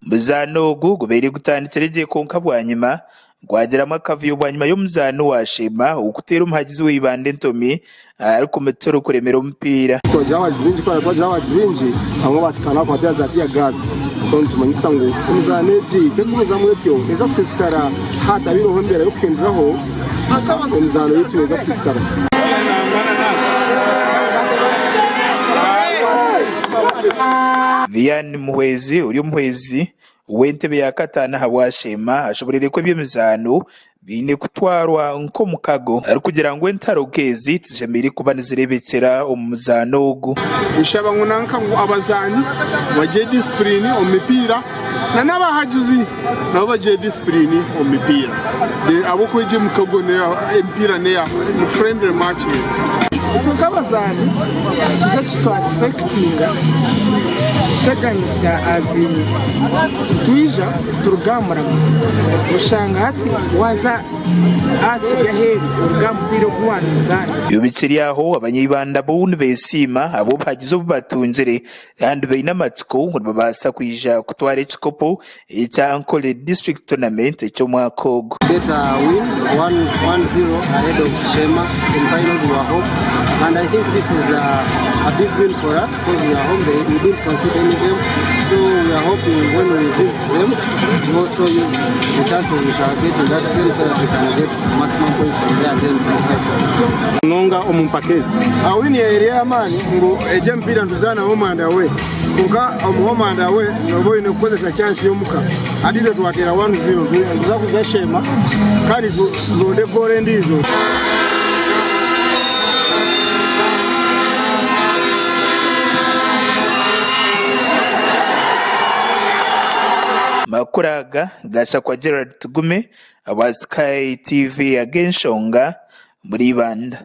muzano ogu gubeire gutandikira gye konka bwanyuma gwagiramu akavuyo bwanyuma y'omuzano washema okuteera omuhagizi w'Ibanda Entomi ariko metero kuremera omupiira twagira abagizi bingi bamwe batukana kwatera zati ya gas so ntumanyisa ngo omuzano egi tegumizamu etyo eja kusisikara hatabiroho mbere yo kuhinduraho omuzano yetu eja kusisikara. Vian Muhwezi uri omuhwezi w'entebe ya katana habwashema ashoborere ko ebyemizano bine kutwarwa nk'omukago ari kugira ngo entarokezi tijemere kuba nizirebekera omu muzano ogu. Bishaba ngo nanka ngo abazani baje discipline omu mipira na n'abahagizi nabo baje discipline omu mipira abo kweje mukago ne empira ne mu friendly matches tukabazani kiza kitwafectinga kitaganisha azini tuija turugamura ushanga hati waza achi yaheri urugambiro gwanzani yubitsiri aho abanyibanda bo besima abo bagize obubatungire kandi beina amatsiko ngo babasa kwija kutwara ekikopo ekya Ankole District Tournament eky'omwaka ogu. Better win 1-0 ahead of Shema. Semi-finals we are home, and I think this is a big win for us because we are home. We didn't concede any game, so we are hoping when we visit them, we also use the chances we shall get in that game so that we can get maximum points from there then nonga omumpakezi awini ya area amani ngo eje mpira ntuzana home and away kuka home and away nobo ine kukozesa chance yomuka adide twatera 1-0 tuzakuza Shema kandi tulonde gole ndizo. Makuraga gasha kwa Gerard Tugume aba Sky TV agenshonga muri Ibanda.